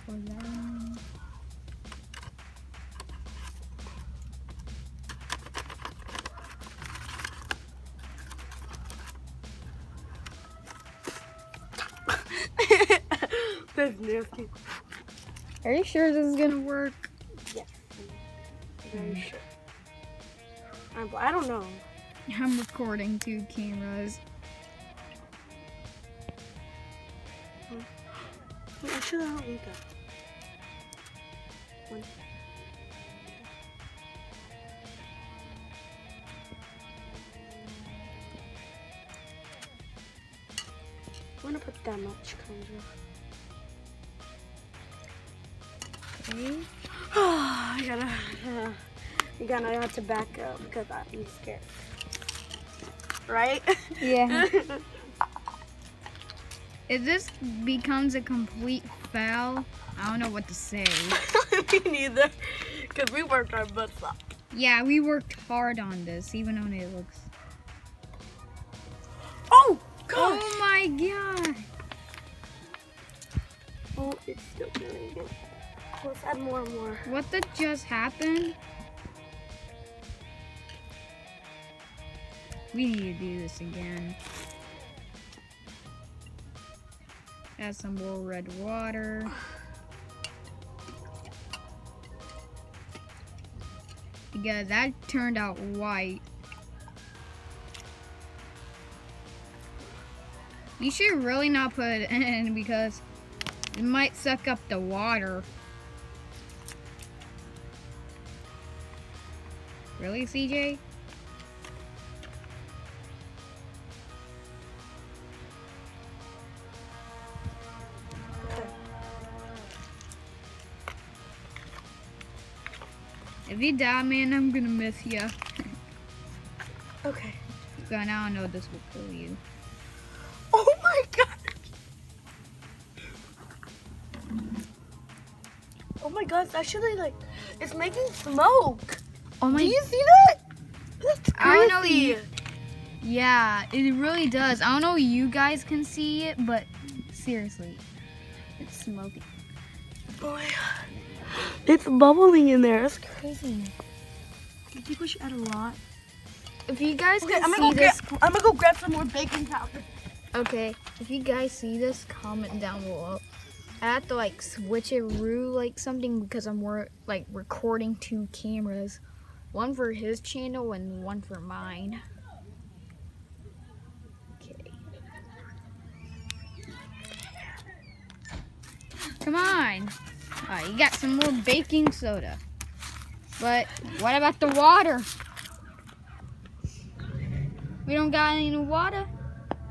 pour that in. That's nasty. Are you sure this is gonna work? Yes. Very sure. I don't know. I'm recording 2 cameras. Actually, I don't need that. One. I'm gonna put that much, kind of. Okay. You gotta know how to back up because I'm scared. Right? Yeah. If this becomes a complete fail, I don't know what to say. Me neither. Because we worked our butts off. Yeah, we worked hard on this, even though it looks... Oh, gosh. Oh my god. Oh, it's still doing it. Let's add more and more. What did just happen? We need to do this again. Add some more red water. Because that turned out white. You should really not put it in because it might suck up the water. Really, CJ? If you die, man, I'm gonna miss you. Okay. So now I know this will kill you. Oh my god. Oh my god, it's actually like, it's making smoke. Oh my! Do you see that? That's crazy. I don't know. Yeah, it really does. I don't know if you guys can see it, but seriously, it's smoking. Oh my god. It's bubbling in there. That's crazy. I think we should add a lot. If you guys Okay, can I'm see this, gonna go grab some more baking powder. okay. If you guys see this, comment down below. I have to like switch it through like something because I'm like recording 2 cameras, one for his channel and one for mine. Okay. Come on. Alright, you got some more baking soda. But what about the water? We don't got any water?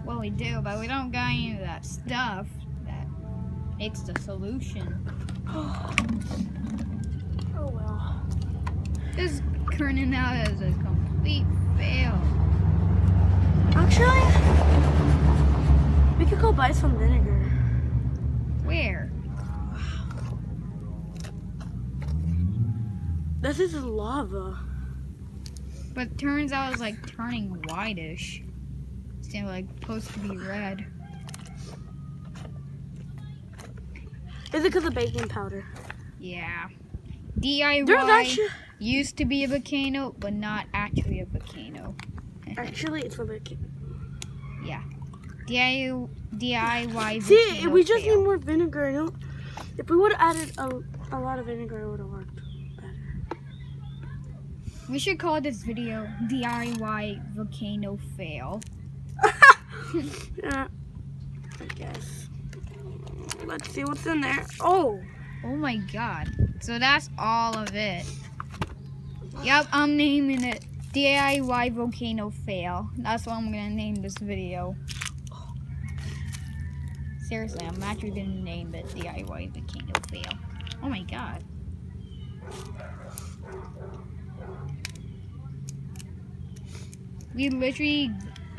Well, we do, but we don't got any of that stuff that makes the solution. Oh well. This is turning out as a complete fail. Actually, we could go buy some vinegar. Where? This is lava. But it turns out it's like turning whitish. It's like supposed to be red. Is it because of baking powder? Yeah. There's DIY actually, used to be a volcano, but not actually a volcano. actually it's for baking. Yeah. DIY See, volcano we just fail. need more vinegar. You know? If we would have added a lot of vinegar, it would have worked better. We should call this video DIY volcano fail. Yeah, I guess. Let's see what's in there. Oh, Oh my god. So that's all of it. Yep, I'm naming it DIY volcano fail. That's what I'm gonna name this video. Seriously, I'm actually gonna name it DIY volcano fail. Oh my god.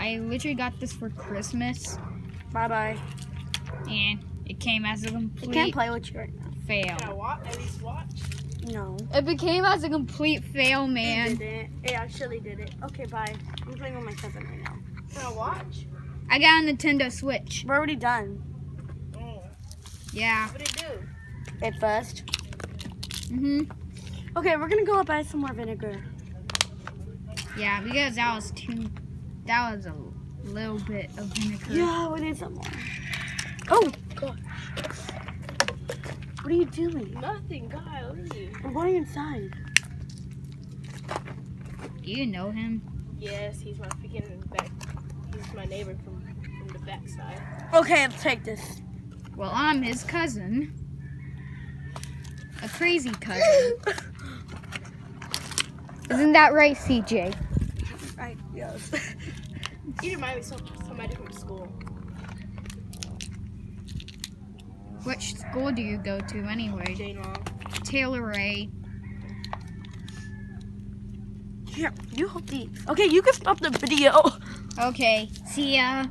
I literally got this for Christmas, bye bye. and it came as a I complete can't play with you right now. fail. At least watch. No. It became as a complete fail, man. It didn't. It actually did it. Okay, bye. I'm playing with my cousin right now. Can I watch? I got a Nintendo Switch. We're already done. Oh. Yeah. What did it do? it first. Mm-hmm. Okay, we're gonna go buy some more vinegar. Yeah, because that was a little bit of vinegar. Yeah, we need some more. Oh, gosh. What are you doing? Nothing, God, leave. I'm going inside. Do you know him? Yes, he's my freaking back. He's my neighbor from the backside. Okay, let's take this. Well, I'm his cousin. A crazy cousin. Isn't that right, CJ? Right, yes. You remind me of somebody from school. Which school do you go to anyway? Jane Long. Taylor Ray. Here, you hold these. Okay, you can stop the video. Okay, see ya.